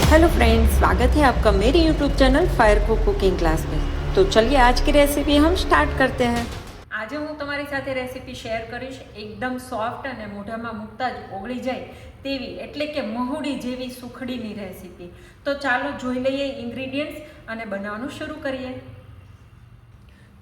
Hello friends, स्वागत है आपका मेरे YouTube channel fire cook cooking class में। तो चलिए आज की रेसिपी हम स्टार्ट करते हैं। આજે હું તમારી સાથે રેસીપી શેર કરીશ એકદમ સોફ્ટ અને મોઢામાં મૂકતા જ ઓગળી જાય તેવી એટલે કે મહુડી જેવી સુખડીની રેસીપી। તો ચાલો જોઈ લઈએ ઇન્ગ્રીડિયન્ટ્સ અને બનાવવાનું શરૂ કરીએ।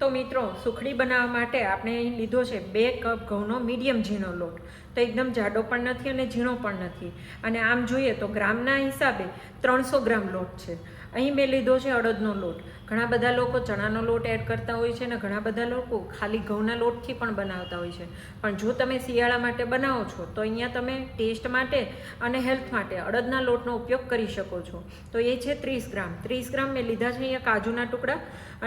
તો મિત્રો, સુખડી બનાવવા માટે આપણે અહીં લીધો છે 2 કપ ઘઉંનો મીડિયમ ઝીણો લોટ। તો એકદમ જાડો પણ નથી અને ઝીણો પણ નથી, અને આમ જોઈએ તો ગ્રામના હિસાબે 300 ગ્રામ લોટ છે। અહીં મેં લીધો છે અડદનો લોટ। ઘણા બધા લોકો ચણાનો લોટ એડ કરતા હોય છે અને ઘણા બધા લોકો ખાલી ઘઉંના લોટથી પણ બનાવતા હોય છે, પણ જો તમે શિયાળા માટે બનાવો છો તો અહીંયા તમે ટેસ્ટ માટે અને હેલ્થ માટે અડદના લોટનો ઉપયોગ કરી શકો છો। તો એ છે 30 ગ્રામ। 30 ગ્રામ મેં લીધા છે અહીંયા કાજુના ટુકડા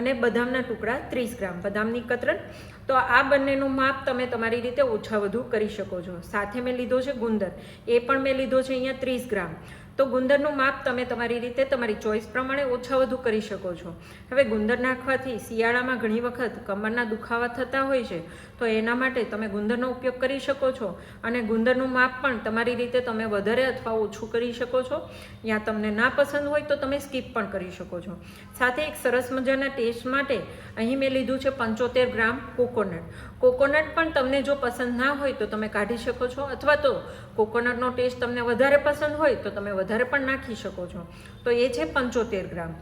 અને બદામના ટુકડા 30 ગ્રામ, બદામની કતરણ। તો આ બંનેનું માપ તમે તમારી રીતે ઓછા વધુ કરી શકો છો। સાથે મેં લીધો છે ગુંદર, એ પણ મેં લીધો છે અહીંયા 30 ગ્રામ। તો ગુંદરનું માપ તમે તમારી રીતે તમારી ચોઈસ પ્રમાણે ઓછા વધુ કરી શકો છો। હવે ગુંદર નાખવાથી શિયાળામાં ઘણી વખત કમરના દુખાવા થતા હોય છે, તો એના માટે તમે ગુંદરનો ઉપયોગ કરી શકો છો, અને ગુંદરનું માપ પણ તમારી રીતે તમે વધારે અથવા ઓછું કરી શકો છો। યા તમને ના પસંદ હોય તો તમે સ્કીપ પણ કરી શકો છો। સાથે એક સરસ મજાના ટેસ્ટ માટે અહીં મેં લીધું છે 75 ગ્રામ કોકોનટ। કોકોનટ પણ તમને જો પસંદ ના હોય તો તમે કાઢી શકો છો, અથવા તો કોકોનટનો ટેસ્ટ તમને વધારે પસંદ હોય તો તમે વધારે પણ નાખી શકો છો। તો એ છે 75 ગ્રામ।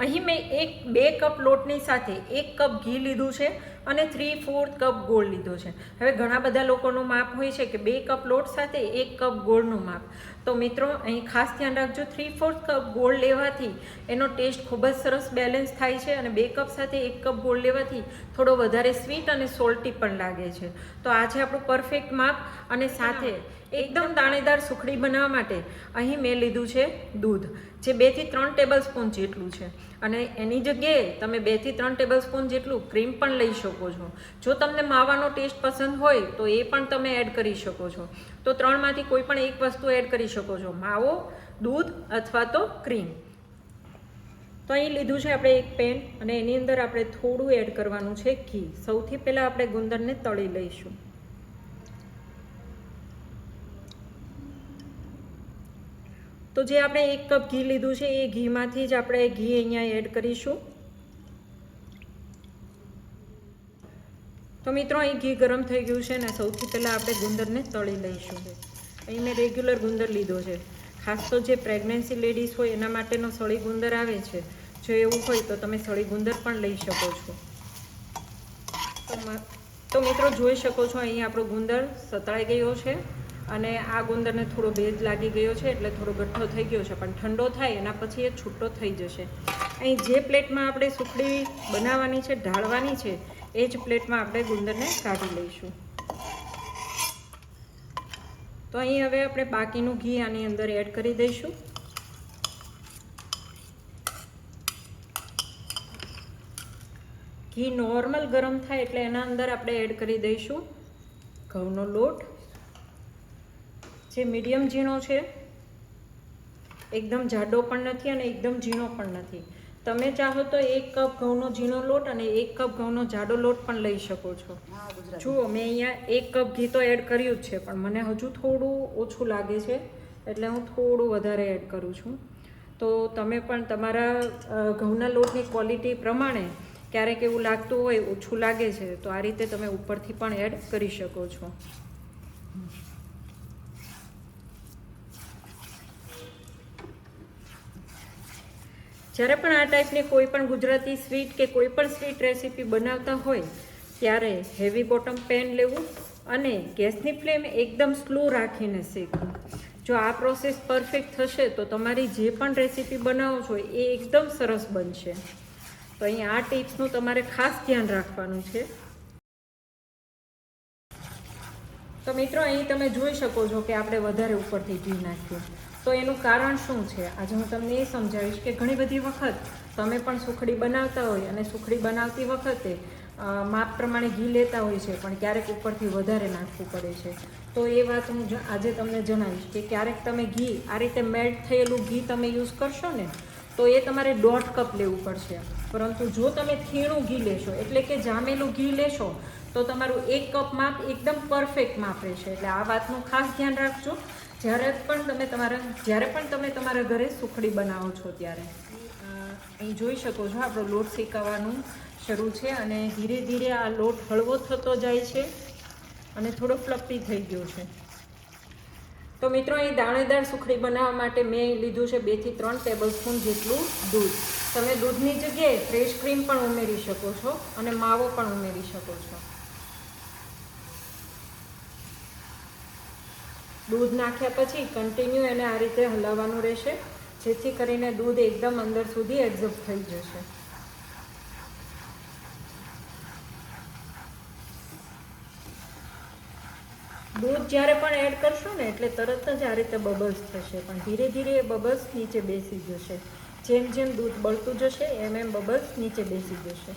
અહીં મેં 2 કપ લોટની સાથે 1 કપ ઘી લીધું છે અને 3/4 કપ ગોળ લીધો છે। હવે ઘણા બધા લોકોનું માપ હોય છે કે 2 કપ લોટ સાથે 1 કપ ગોળનું માપ। તો મિત્રો, અહીં ખાસ ધ્યાન રાખજો, 3/4 કપ ગોળ લેવાથી એનો ટેસ્ટ ખૂબ જ સરસ બેલેન્સ થાય છે, અને 2 કપ સાથે 1 કપ ગોળ લેવાથી થોડો વધારે સ્વીટ અને સોલ્ટી પણ લાગે છે। તો આ છે આપણું પરફેક્ટ માપ। અને સાથે એકદમ દાણેદાર સુખડી બનાવવા માટે અહીં મેં લીધું છે દૂધ, જે 2 થી 3 ટેબલ સ્પૂન જેટલું છે, અને એની જગ્યાએ તમે 2 થી 3 ટેબલ સ્પૂન જેટલું ક્રીમ પણ લઈ શકો છો। જો તમને માવાનો ટેસ્ટ પસંદ હોય તો એ પણ તમે એડ કરી શકો છો। તો 3માંથી કોઈ પણ એક વસ્તુ એડ કરી શકો છો, માવો, દૂધ અથવા તો ક્રીમ। તો અહીં લીધું છે આપણે એક પેન, અને એની અંદર આપણે થોડું એડ કરવાનું છે ઘી। સૌથી પહેલાં આપણે ગુંદરને તળી લઈશું। તો જે આપણે 1 કપ ઘી લીધું છે એ ઘીમાંથી જ આપણે ઘી અહીંયા એડ કરીશું। તો મિત્રો, અહીં ઘી ગરમ થઈ ગયું છે, અને સૌથી પહેલાં આપણે ગુંદરને તળી લઈશું। અહીં મેં રેગ્યુલર ગુંદર લીધો છે। ખાસ તો જે પ્રેગ્નન્સી લેડીઝ હોય એના માટેનો સળી ગુંદર આવે છે, જો એવું હોય તો તમે સળી ગુંદર પણ લઈ શકો છો। તો મિત્રો, જોઈ શકો છો અહીં આપણો ગુંદર સતળાઈ ગયો છે, અને આ ગુંદરને થોડો ભેજ લાગી ગયો છે, એટલે થોડો ગઠ્ઠો થઈ ગયો છે, પણ ઠંડો થાય એના પછી એ છૂટો થઈ જશે। અહીં જે પ્લેટમાં આપણે સુખડી બનાવવાની છે, ઢાળવાની છે, એ જ પ્લેટમાં આપણે ગુંદરને કાઢી લઈશું। તો અહીં હવે આપણે બાકીનું ઘી આની અંદર એડ કરી દઈશું। ઘી નોર્મલ ગરમ થાય એટલે એના અંદર આપણે એડ કરી દઈશું ઘઉંનો લોટ, જે મીડિયમ ઝીણો છે, એકદમ જાડો પણ નથી અને એકદમ ઝીણો પણ નથી। તમે ચાહો તો 1 કપ ઘઉંનો ઝીણો લોટ અને 1 કપ ઘઉંનો જાડો લોટ પણ લઈ શકો છો। જુઓ, મેં અહીંયા 1 કપ ઘી તો એડ કર્યું જ છે, પણ મને હજુ થોડું ઓછું લાગે છે, એટલે હું થોડું વધારે એડ કરું છું। તો તમે પણ તમારા ઘઉંના લોટની ક્વોલિટી પ્રમાણે ક્યારેક એવું લાગતું હોય ઓછું લાગે છે, તો આ રીતે તમે ઉપરથી પણ એડ કરી શકો છો। જ્યારે પણ આ ટાઈપની કોઈ પણ ગુજરાતી સ્વીટ કે કોઈ પણ સ્વીટ રેસીપી બનાવતા હોય ત્યારે હેવી બોટમ પેન લેવું અને ગેસની ફ્લેમ એકદમ સ્લો રાખીને શેકવું। જો આ પ્રોસેસ પરફેક્ટ થશે તો તમારી જે પણ રેસીપી બનાવો છો એ એકદમ સરસ બનશે। તો અહીં આ ટિપ્સનું તમારે ખાસ ધ્યાન રાખવાનું છે। તો મિત્રો, અહીં તમે જોઈ શકો છો કે આપણે વધારે ઉપરથી ઘી નાખ્યું। તો એનું કારણ શું છે આજે હું તમને એ સમજાવીશ કે ઘણી બધી વખત તમે પણ સુખડી બનાવતા હોય અને સુખડી બનાવતી વખતે માપ પ્રમાણે ઘી લેતા હોય છે, પણ ક્યારેક ઉપરથી વધારે નાખવું પડે છે। તો એ વાત હું આજે તમને જણાવીશ કે ક્યારેક તમે ઘી આ રીતે મેલ્ટ થયેલું ઘી તમે યુઝ કરશો ને, તો એ તમારે 1.5 કપ લેવું પડશે, પરંતુ જો તમે થીણું ઘી લેશો એટલે કે જામેલું ઘી લેશો તો તમારું 1 કપ માપ એકદમ પરફેક્ટ માપ રહેશે। એટલે આ વાતનું ખાસ ધ્યાન રાખજો। જ્યારે પણ તમે તમારા ઘરે સુખડી બનાવો છો ત્યારે અહીં જોઈ શકો છો આપણો લોટ શેકાવાનું શરૂ છે અને ધીરે ધીરે આ લોટ હળવો થતો જાય છે અને થોડો ફ્લફી થઈ ગયો છે. તો મિત્રો અહીં દાણેદાર સુખડી બનાવવા માટે મેં લીધું છે 2 થી 3 ટેબલસ્પૂન જેટલું દૂધ. તમે દૂધની જગ્યાએ ફ્રેશ ક્રીમ પણ ઉમેરી શકો છો અને માવો પણ ઉમેરી શકો છો. દૂધ નાખ્યા પછી કન્ટિન્યુ એને આ રીતે હલાવવાનું રહેશે, જેથી કરીને દૂધ એકદમ અંદર સુધી એબ્ઝોર્બ થઈ જશે. દૂધ જ્યારે પણ એડ કરશો ને એટલે તરત જ આ રીતે બબલ્સ થશે, પણ ધીરે ધીરે એ બબલ્સ નીચે બેસી જશે. જેમ જેમ દૂધ બળતું જશે એમ એમ બબલ્સ નીચે બેસી જશે.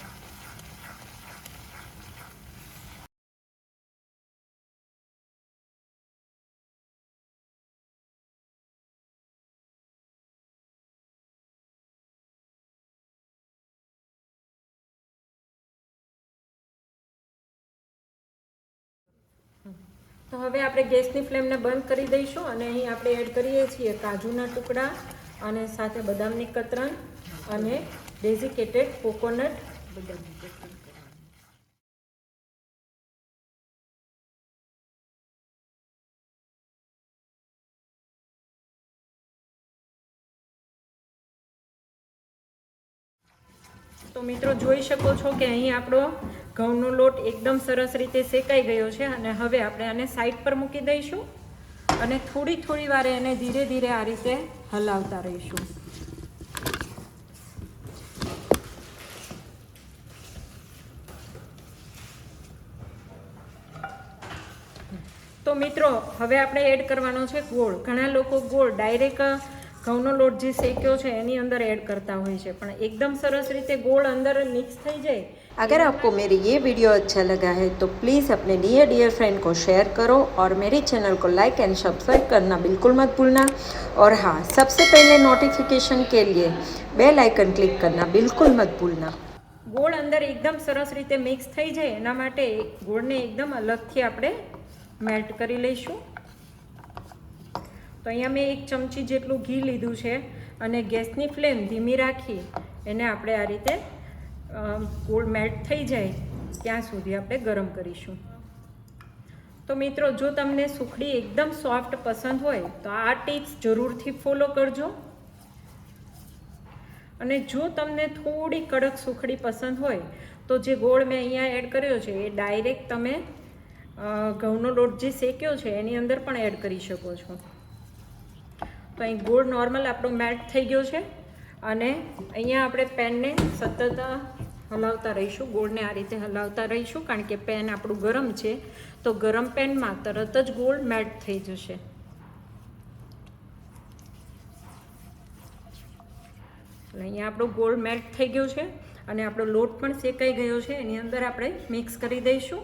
તો હવે આપણે ગેસની ફ્લેમને બંધ કરી દઈશું અને અહીં આપણે એડ કરીએ છીએ કાજુના ટુકડા અને સાથે બદામની કતરણ અને ડેઝિકેટેડ કોકોનટ બદામની કતરણ. તો મિત્રો જોઈ શકો છો કે અહીં આપણો ઘઉંનો લોટ એકદમ સરસ રીતે શેકાઈ ગયો છે અને હવે આપણે આને સાઈડ પર મૂકી દઈશું અને થોડી વારે એને ધીરે ધીરે આ રીતે હલાવતા રહીશું. તો મિત્રો હવે આપણે એડ કરવાનો છે ગોળ. ઘણા લોકો ગોળ ડાયરેક્ટ ઘઉંનો લોટ જે શેક્યો છે એની અંદર એડ करता હોય છે, પણ એકદમ સરસ રીતે ગોળ અંદર મિક્સ થઈ જાય. अगर आपको मेरी ये वीडियो अच्छा लगा है तो प्लीज़ अपने डियर फ्रेंड को शेयर करो और मेरे चैनल को लाइक एंड सब्सक्राइब करना बिल्कुल मत भूलना. और हाँ, सबसे पहले नोटिफिकेशन के लिए बेल आइकन क्लिक करना बिल्कुल मत भूलना. ગોળ અંદર એકદમ સરસ રીતે મિક્સ થઈ જાય એના માટે ગોળને એકદમ અલગથી આપણે મેલ્ટ કરી લઈશું. તો અહીંયા મેં 1 ચમચી જેટલું ઘી લીધું છે અને ગેસની ફ્લેમ ધીમી રાખી એને આપણે આ રીતે ગોળ મેલ્ટ થઈ જાય ત્યાં સુધી આપણે ગરમ કરીશું. તો મિત્રો જો તમને સુખડી એકદમ સોફ્ટ પસંદ હોય તો આ ટિપ્સ જરૂરથી ફોલો કરજો. અને જો તમને થોડી કડક સુખડી પસંદ હોય તો જે ગોળ મેં અહીંયા એડ કર્યો છે એ ડાયરેક્ટ તમે ઘઉંનો લોટ જે શેક્યો છે એની અંદર પણ એડ કરી શકો છો. તો અહીં ગોળ નોર્મલ આપણો મેલ્ટ થઈ ગયો છે અને અહીંયા આપણે પેનને સતત હલાવતા રહીશું. ગોળને આ રીતે હલાવતા રહીશું કારણ કે પેન આપણું ગરમ છે, તો ગરમ પેનમાં તરત જ ગોળ મેલ્ટ થઈ જશે. અહીંયા આપણો ગોળ મેલ્ટ થઈ ગયો છે અને આપણો લોટ પણ શેકાઈ ગયો છે. એની અંદર આપણે મિક્સ કરી દઈશું.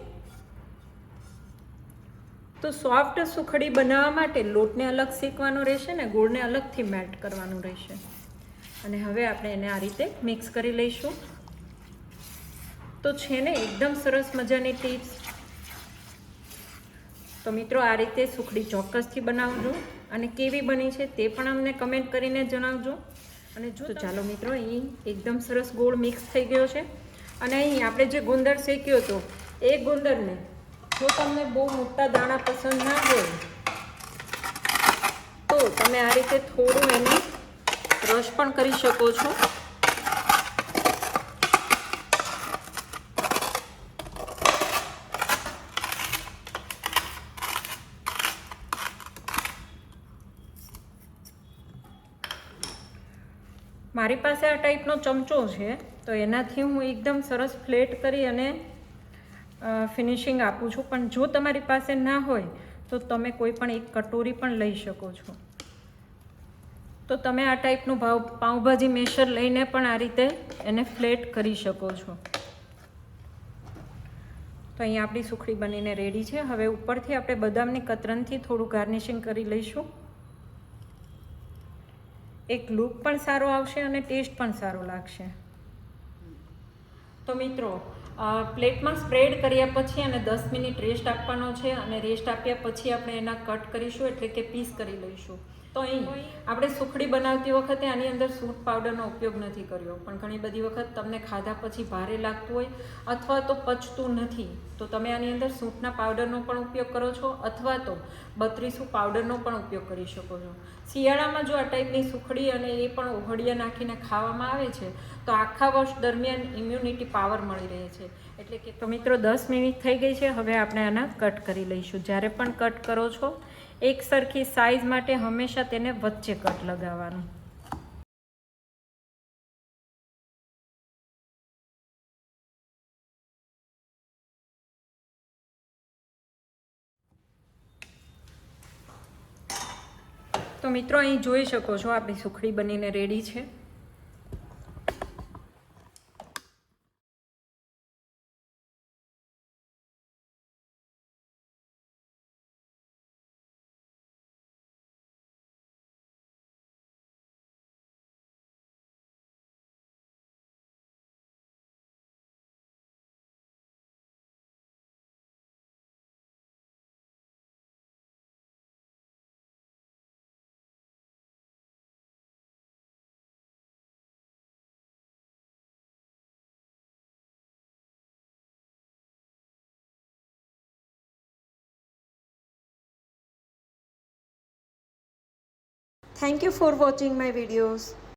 તો સોફ્ટ સુખડી બનાવવા માટે લોટને અલગ શેકવાનો રહેશે ને ગોળને અલગથી મેલ્ટ કરવાનું રહેશે. અને હવે આપણે એને આ રીતે મિક્સ કરી લઈશું. તો છે ને એકદમ સરસ મજાની ટિપ્સ. તો મિત્રો આ રીતે સુખડી ચોક્કસથી બનાવજો અને કેવી બની છે તે પણ અમને કમેન્ટ કરીને જણાવજો. અને જો તો ચાલો મિત્રો અહીં એકદમ સરસ ગોળ મિક્સ થઈ ગયો છે અને અહીં આપણે જે ગુંદર શેક્યો હતો એ ગુંદરને જો તમને બહુ મોટા દાણા પસંદ ના હોય તો તમે આ રીતે થોડું એને ક્રશ પણ કરી શકો છો. મારી પાસે આ ટાઈપનો ચમચો છે તો એનાથી હું એકદમ સરસ ફ્લેટ કરી અને ફિનિશિંગ આપું છું. પણ જો તમારી પાસે ના હોય તો તમે કોઈ પણ એક કટોરી પણ લઈ શકો છો. તો તમે આ ટાઈપનું પાઉંભાજી મેશર લઈને પણ આ રીતે એને ફ્લેટ કરી શકો છો. તો અહીંયા આપણી સુખડી બનીને રેડી છે. હવે ઉપરથી આપણે બદામની કતરનથી થોડું ગાર્નિશિંગ કરી લઈશું. એક લુક પણ સારો આવશે અને ટેસ્ટ પણ સારો લાગશે. તો મિત્રો પ્લેટમાં સ્પ્રેડ કર્યા પછી અને 10 મિનિટ રેસ્ટ આપવાનો છે અને રેસ્ટ આપ્યા પછી આપણે એના કટ કરીશું એટલે કે પીસ કરી લઈશું. તો અહીં આપણે સુખડી બનાવતી વખતે આની અંદર સૂંઠ પાવડરનો ઉપયોગ નથી કર્યો, પણ ઘણી બધી વખત તમને ખાધા પછી ભારે લાગતું હોય અથવા તો પચતું નથી તો તમે આની અંદર સૂંઠના પાવડરનો પણ ઉપયોગ કરો છો અથવા તો 32 પાવડરનો પણ ઉપયોગ કરી શકો છો. શિયાળામાં જો આ ટાઈપની સુખડી અને એ પણ ઓહળિયા નાખીને ખાવામાં આવે છે તો આખા વર્ષ દરમિયાન ઇમ્યુનિટી પાવર મળી રહે છે. એટલે કે તો મિત્રો 10 મિનિટ થઈ ગઈ છે, હવે આપણે આના કટ કરી લઈશું. જ્યારે પણ કટ કરો છો એક સરખી સાઈઝ માટે હંમેશા તેને વચ્ચે કટ લગાવવાનું. તો મિત્રો અહીં જોઈ શકો છો આપણી સુખડી બનીને રેડી છે. Thank you for watching my videos.